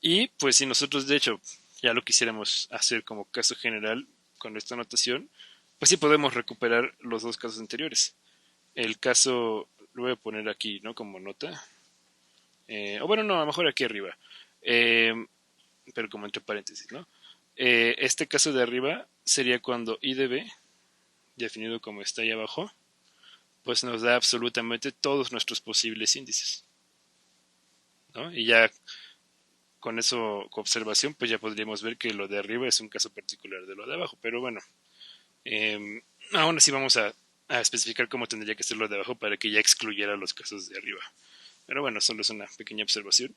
S1: Y pues si nosotros de hecho ya lo quisiéramos hacer como caso general con esta notación, pues sí podemos recuperar los dos casos anteriores. El caso, lo voy a poner aquí, ¿no? Como nota. O bueno, no, a lo mejor aquí arriba. Eh, pero como entre paréntesis, ¿no? Este caso de arriba sería cuando I de B, definido como está ahí abajo, pues nos da absolutamente todos nuestros posibles índices, ¿no? Y ya con eso, con observación, pues ya podríamos ver que lo de arriba es un caso particular de lo de abajo. Pero bueno, aún así vamos a especificar cómo tendría que ser lo de abajo para que ya excluyera los casos de arriba. Pero bueno, solo es una pequeña observación.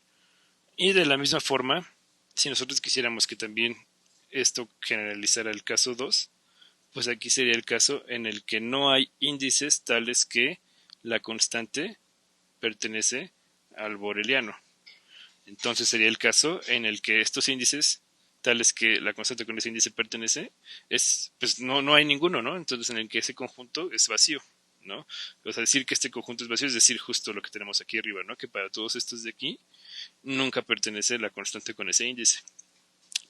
S1: Y de la misma forma, si nosotros quisiéramos que también esto generalizara el caso 2, pues aquí sería el caso en el que no hay índices tales que la constante pertenece al boreliano. Entonces sería el caso en el que estos índices, tales que la constante con ese índice pertenece, pues no hay ninguno, ¿no? Entonces en el que ese conjunto es vacío, ¿no? O sea, decir que este conjunto es vacío es decir justo lo que tenemos aquí arriba, ¿no? Que para todos estos de aquí nunca pertenece la constante con ese índice.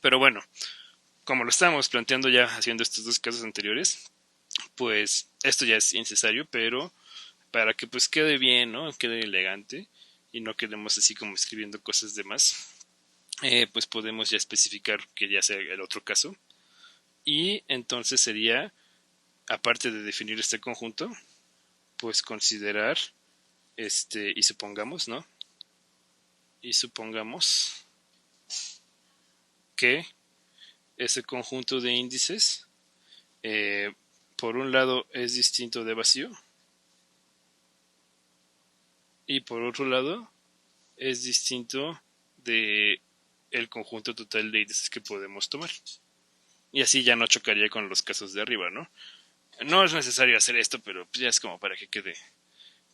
S1: Pero bueno, como lo estábamos planteando ya haciendo estos dos casos anteriores, pues esto ya es innecesario, pero para que pues quede bien, ¿no? Quede elegante y no quedemos así como escribiendo cosas de más, pues podemos ya especificar que ya sea el otro caso. Y entonces sería, aparte de definir este conjunto, pues considerar, y supongamos, ¿no? Y supongamos que ese conjunto de índices, eh, por un lado es distinto de vacío y por otro lado es distinto de el conjunto total de índices que podemos tomar. Y así ya no chocaría con los casos de arriba, ¿no? No es necesario hacer esto, pero ya es como para que quede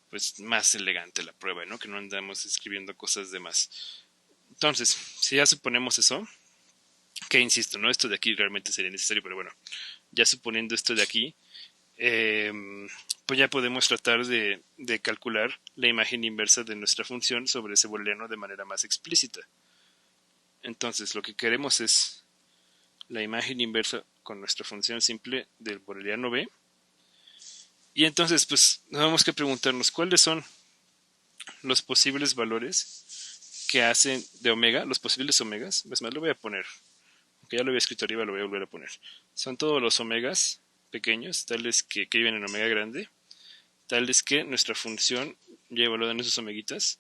S1: pues más elegante la prueba, ¿no? Que no andamos escribiendo cosas de más. Entonces, si ya suponemos eso, que insisto, ¿no? Esto de aquí realmente sería necesario, pero bueno, ya suponiendo esto de aquí, eh, pues ya podemos tratar de calcular la imagen inversa de nuestra función sobre ese booleano de manera más explícita. Entonces, lo que queremos es la imagen inversa con nuestra función simple del booleano B. Y entonces, pues, tenemos que preguntarnos cuáles son los posibles valores que hacen de omega, los posibles omegas. Es más, lo voy a poner, aunque ya lo había escrito arriba, lo voy a volver a poner. Son todos los omegas pequeños, tales que viven en omega grande, tales que nuestra función, ya evaluada en esos omeguitas,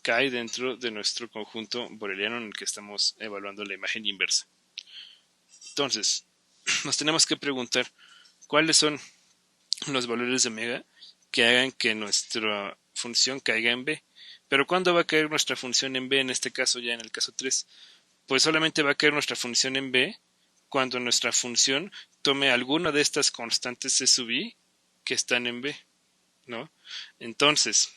S1: cae dentro de nuestro conjunto boreliano en el que estamos evaluando la imagen inversa. Entonces, nos tenemos que preguntar cuáles son los valores de omega que hagan que nuestra función caiga en B. Pero ¿cuándo va a caer nuestra función en B en este caso, ya en el caso 3? Pues solamente va a caer nuestra función en B cuando nuestra función tome alguna de estas constantes C sub I que están en B, ¿no? Entonces,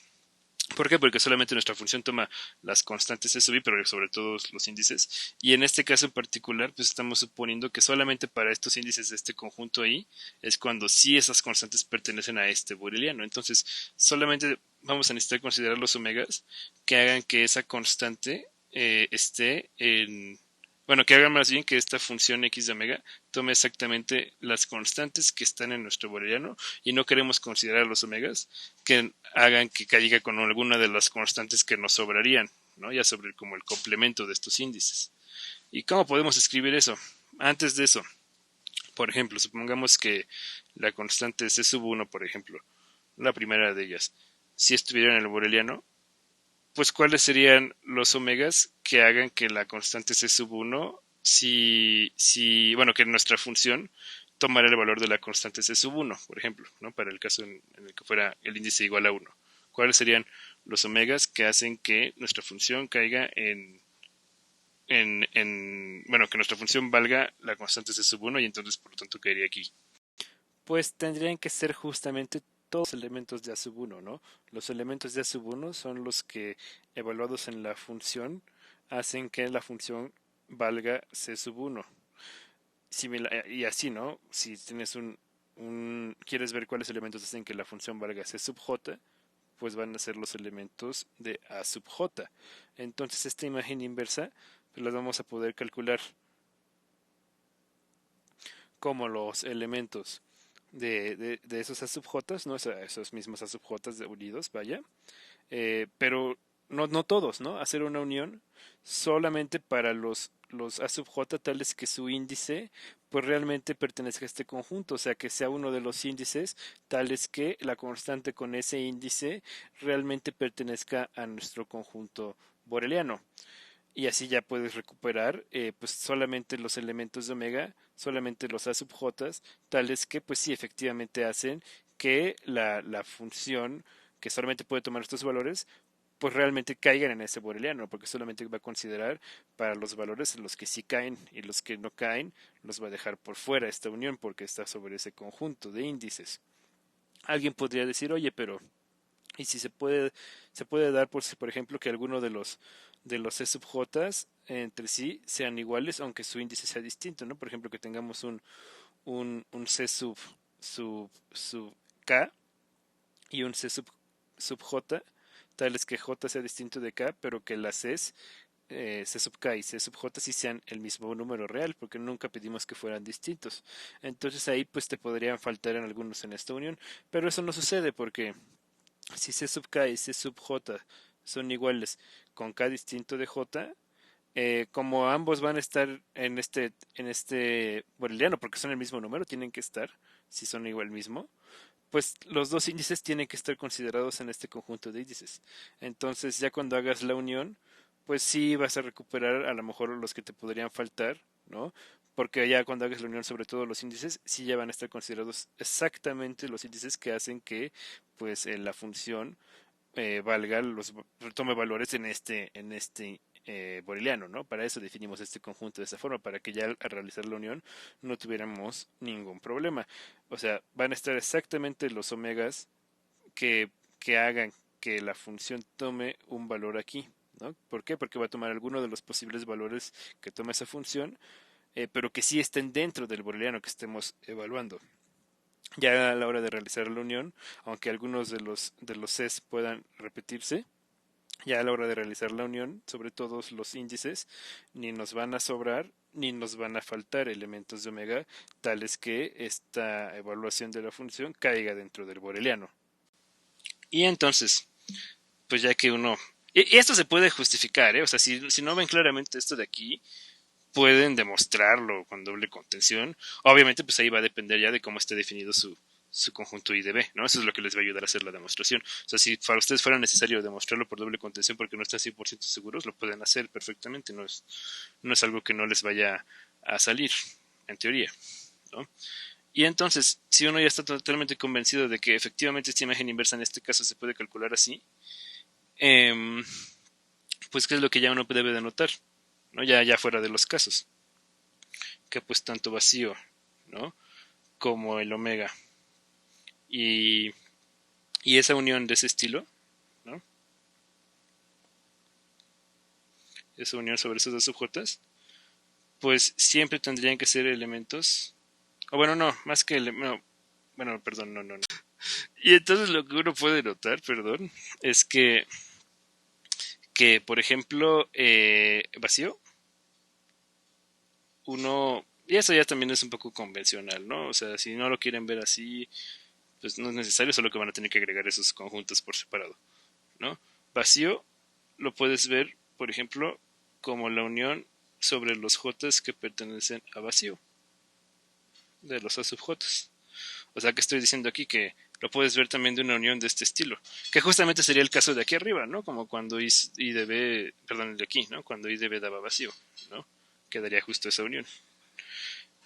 S1: ¿por qué? Porque solamente nuestra función toma las constantes C sub I, pero sobre todo los índices. Y en este caso en particular, pues estamos suponiendo que solamente para estos índices de este conjunto I es cuando sí esas constantes pertenecen a este boreliano. Entonces, solamente vamos a necesitar considerar los omegas que hagan que esa constante esté en... Bueno, que hagan más bien que esta función x de omega tome exactamente las constantes que están en nuestro boreliano y no queremos considerar los omegas que hagan que caiga con alguna de las constantes que nos sobrarían, ¿no? Ya sobre como el complemento de estos índices. ¿Y cómo podemos escribir eso? Antes de eso, por ejemplo, supongamos que la constante C sub 1, por ejemplo, la primera de ellas, si estuviera en el boreliano, pues ¿cuáles serían los omegas que hagan que la constante C sub 1, bueno, que nuestra función tomara el valor de la constante C sub 1, por ejemplo, ¿no? Para el caso en el que fuera el índice igual a 1. ¿Cuáles serían los omegas que hacen que nuestra función caiga bueno, que nuestra función valga la constante C sub 1 y entonces por lo tanto caería aquí? Pues tendrían que ser justamente todos los elementos de A sub 1, ¿no? Los elementos de A sub 1 son los que, evaluados en la función, hacen que la función valga C sub 1. Y así, ¿no? Si tienes quieres ver cuáles elementos hacen que la función valga C sub J, pues van a ser los elementos de A sub J. Entonces esta imagen inversa, pues las vamos a poder calcular como los elementos de esos A sub J, ¿no? Esos mismos A sub J unidos, vaya. Pero no todos, ¿no? Hacer una unión solamente para los A sub J tales que su índice pues realmente pertenezca a este conjunto, o sea que sea uno de los índices tales que la constante con ese índice realmente pertenezca a nuestro conjunto boreliano. Y así ya puedes recuperar pues solamente los elementos de omega, solamente los A sub J, tales que pues sí efectivamente hacen que la función que solamente puede tomar estos valores pues realmente caigan en ese boreliano, porque solamente va a considerar para los valores en los que sí caen y los que no caen los va a dejar por fuera esta unión porque está sobre ese conjunto de índices. Alguien podría decir, oye, pero ¿y si se puede dar por ejemplo que alguno de los C sub J entre sí sean iguales aunque su índice sea distinto, ¿no? Por ejemplo que tengamos un C sub K y un C sub J, tales que J sea distinto de K, pero que las C sub K y C sub J sí sean el mismo número real, porque nunca pedimos que fueran distintos. Entonces ahí pues te podrían faltar en algunos en esta unión, pero eso no sucede porque si C sub K y C sub J son iguales con K distinto de J, como ambos van a estar en este boreliano, porque son el mismo número, tienen que estar, si son igual mismo, pues los dos índices tienen que estar considerados en este conjunto de índices. Entonces ya cuando hagas la unión, pues sí vas a recuperar a lo mejor los que te podrían faltar, ¿no? Porque ya cuando hagas la unión sobre todos los índices, sí ya van a estar considerados exactamente los índices que hacen que pues la función tome valores en este boreliano, ¿no? Para eso definimos este conjunto de esta forma, para que ya al realizar la unión no tuviéramos ningún problema. O sea, van a estar exactamente los omegas que hagan que la función tome un valor aquí, ¿no? ¿Por qué? Porque va a tomar alguno de los posibles valores que toma esa función, pero que sí estén dentro del boreliano que estemos evaluando. Ya a la hora de realizar la unión, aunque algunos de los Cs puedan repetirse, ya a la hora de realizar la unión sobre todos los índices, ni nos van a sobrar ni nos van a faltar elementos de omega tales que esta evaluación de la función caiga dentro del boreliano. Y entonces, pues ya que uno... Y esto se puede justificar, ¿eh? O sea, si no ven claramente esto de aquí, pueden demostrarlo con doble contención. Obviamente, pues ahí va a depender ya de cómo esté definido su conjunto I de B, ¿no? Eso es lo que les va a ayudar a hacer la demostración. O sea, si para ustedes fuera necesario demostrarlo por doble contención porque no están 100% seguros, lo pueden hacer perfectamente. No es algo que no les vaya a salir, en teoría, ¿no? Y entonces, si uno ya está totalmente convencido de que efectivamente esta imagen inversa en este caso se puede calcular así, em, pues qué es lo que ya uno debe de notar, ¿no? Ya fuera de los casos, que pues tanto vacío, ¿no? Como el omega y, y esa unión de ese estilo, ¿no? Esa unión sobre esos dos subjotas, pues siempre tendrían que ser elementos, o bueno, no, más que no, bueno, perdón, no. Y entonces lo que uno puede notar, perdón, es que por ejemplo, vacío, uno, y eso ya también es un poco convencional, ¿no? O sea, si no lo quieren ver así, pues no es necesario, solo que van a tener que agregar esos conjuntos por separado, ¿no? Vacío lo puedes ver, por ejemplo, como la unión sobre los jotas que pertenecen a vacío, de los A sub jotas. O sea que estoy diciendo aquí que lo puedes ver también de una unión de este estilo, que justamente sería el caso de aquí arriba, ¿no? Como cuando IDB, perdón, el de aquí, ¿no? Cuando IDB daba vacío, ¿no? Quedaría justo esa unión.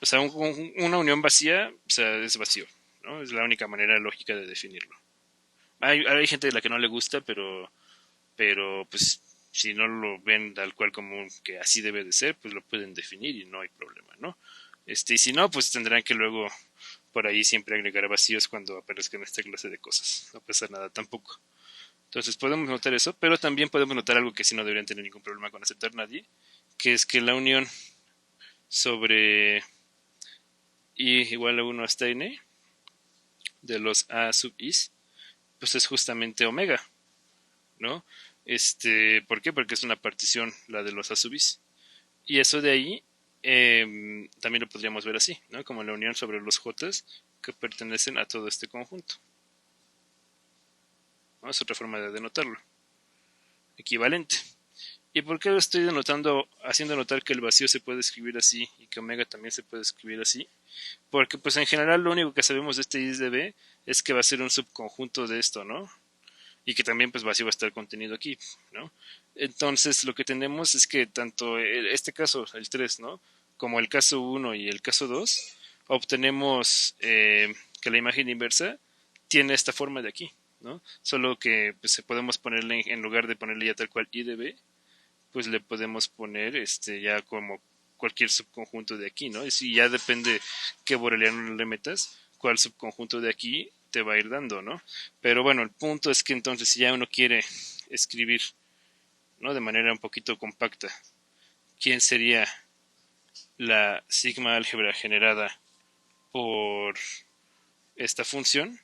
S1: O sea, una unión vacía, o sea, es vacío, ¿no? Es la única manera lógica de definirlo. Hay gente a la que no le gusta, pero pues si no lo ven tal cual como que así debe de ser, pues lo pueden definir y no hay problema, ¿no? Y si no, pues tendrán que luego por ahí siempre agregar vacíos cuando aparezcan esta clase de cosas. No pasa nada tampoco. Entonces podemos notar eso, pero también podemos notar algo que sí no deberían tener ningún problema con aceptar nadie, que es que la unión sobre i igual a 1 hasta n de los a sub is, pues es justamente omega, ¿no? ¿Por qué? Porque es una partición la de los a sub is. Y eso de ahí también lo podríamos ver así, ¿no? Como la unión sobre los j que pertenecen a todo este conjunto, ¿no? Es otra forma de denotarlo. Equivalente. ¿Y por qué lo estoy denotando, haciendo notar que el vacío se puede escribir así y que omega también se puede escribir así? Porque pues en general lo único que sabemos de este ISDB es que va a ser un subconjunto de esto, ¿no? Y que también pues vacío va a estar contenido aquí, ¿no? Entonces lo que tenemos es que tanto este caso, el 3, ¿no? Como el caso 1 y el caso 2, obtenemos que la imagen inversa tiene esta forma de aquí, ¿no? Solo que pues podemos ponerle, en lugar de ponerle ya tal cual IDB, pues le podemos poner ya como cualquier subconjunto de aquí, ¿no? Y si ya depende qué boreliano le metas, cuál subconjunto de aquí te va a ir dando, ¿no? Pero bueno, el punto es que entonces si ya uno quiere escribir, ¿no? De manera un poquito compacta, ¿quién sería la sigma álgebra generada por esta función?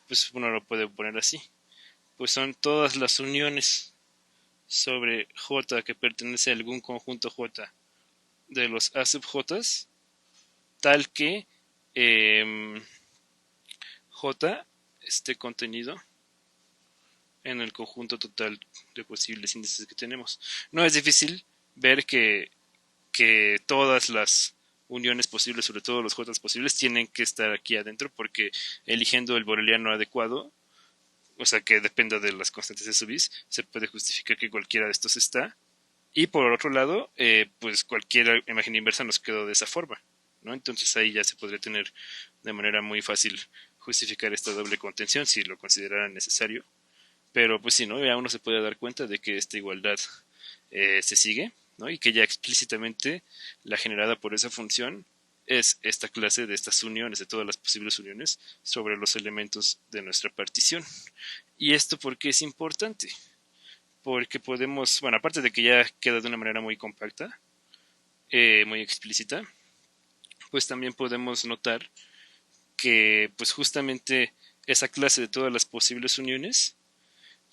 S1: Pues uno lo puede poner así. Pues son todas las uniones sobre J que pertenece a algún conjunto J de los A sub J, tal que J esté contenido en el conjunto total de posibles índices que tenemos. No es difícil ver que todas las uniones posibles, sobre todo los J posibles, tienen que estar aquí adentro porque eligiendo el boreliano adecuado, o sea que dependa de las constantes de subis, se puede justificar que cualquiera de estos está. Y por otro lado, pues cualquier imagen inversa nos quedó de esa forma, ¿no? Entonces ahí ya se podría tener de manera muy fácil justificar esta doble contención si lo consideraran necesario. Pero pues sí, ¿no? Ya uno se puede dar cuenta de que esta igualdad se sigue, ¿no? Y que ya explícitamente la generada por esa función es esta clase de estas uniones, de todas las posibles uniones sobre los elementos de nuestra partición. ¿Y esto por qué es importante? Porque podemos, bueno, aparte de que ya queda de una manera muy compacta, muy explícita, pues también podemos notar que pues justamente esa clase de todas las posibles uniones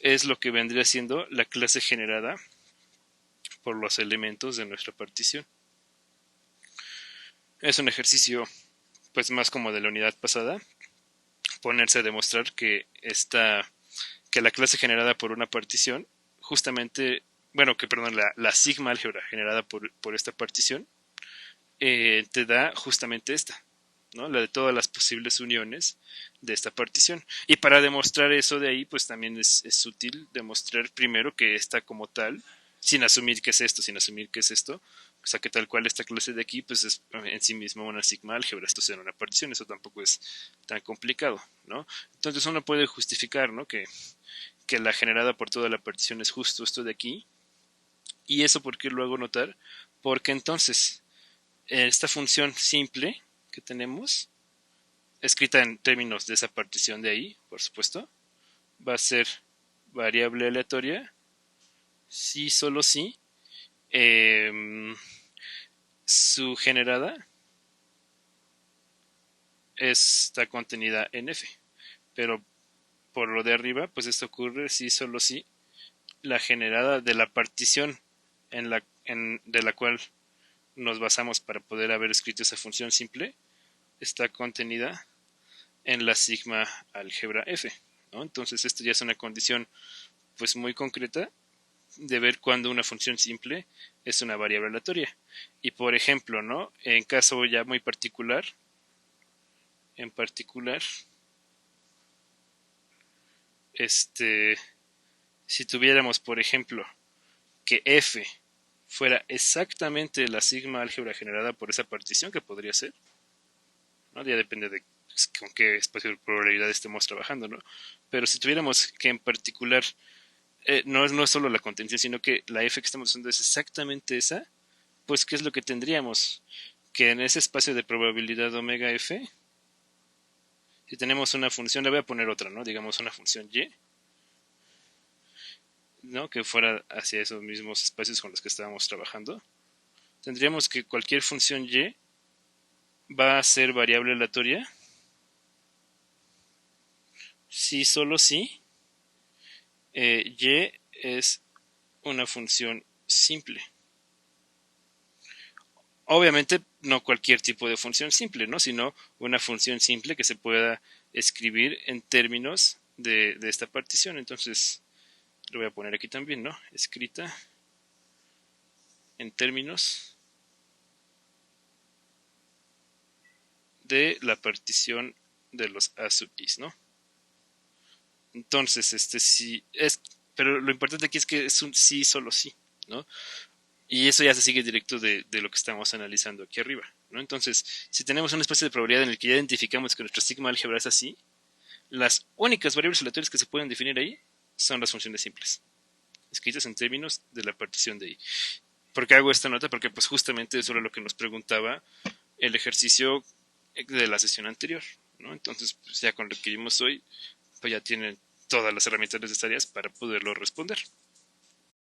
S1: es lo que vendría siendo la clase generada por los elementos de nuestra partición. Es un ejercicio pues más como de la unidad pasada, ponerse a demostrar que la clase generada por una partición, justamente, bueno, que perdón, la sigma álgebra generada por esta partición, te da justamente esta, ¿no? La de todas las posibles uniones de esta partición. Y para demostrar eso de ahí, pues también es útil demostrar primero que esta como tal sin asumir que es esto, o sea que tal cual esta clase de aquí pues es en sí misma una sigma álgebra, esto será una partición, eso tampoco es tan complicado, ¿no? Entonces uno puede justificar, ¿no? Que la generada por toda la partición es justo esto de aquí, y eso por qué lo hago notar, porque entonces esta función simple que tenemos, escrita en términos de esa partición de ahí, por supuesto, va a ser variable aleatoria si solo si eh, su generada está contenida en f. Pero por lo de arriba, pues esto ocurre si solo si la generada de la partición de la cual nos basamos para poder haber escrito esa función simple está contenida en la sigma álgebra f, ¿no? Entonces esto ya es una condición pues muy concreta de ver cuándo una función simple es una variable aleatoria. Y por ejemplo, ¿no? En caso ya muy particular, si tuviéramos, por ejemplo, que f fuera exactamente la sigma álgebra generada por esa partición, que podría ser, ¿no? Ya depende de con qué espacio de probabilidad estemos trabajando, ¿no? Pero si tuviéramos que en particular no es solo la contención, sino que la f que estamos usando es exactamente esa, pues ¿qué es lo que tendríamos? Que en ese espacio de probabilidad omega f, si tenemos una función, le voy a poner otra, ¿no? Digamos una función y, ¿no? Que fuera hacia esos mismos espacios con los que estábamos trabajando, tendríamos que cualquier función y va a ser variable aleatoria si solo si y es una función simple. Obviamente no cualquier tipo de función simple, ¿no? Sino una función simple que se pueda escribir en términos de esta partición. Entonces, lo voy a poner aquí también, ¿no? Escrita en términos de la partición de los A sub is, ¿no? Entonces, sí es, pero lo importante aquí es que es un sí, solo sí, ¿no? Y eso ya se sigue directo de lo que estamos analizando aquí arriba, ¿no? Entonces, si tenemos una especie de probabilidad en el que ya identificamos que nuestra sigma álgebra es así, las únicas variables aleatorias que se pueden definir ahí son las funciones simples, escritas en términos de la partición de ahí. ¿Por qué hago esta nota? Porque pues justamente eso era lo que nos preguntaba el ejercicio de la sesión anterior, ¿no? Entonces, pues ya con lo que vimos hoy, pues ya tienen todas las herramientas necesarias para poderlo responder.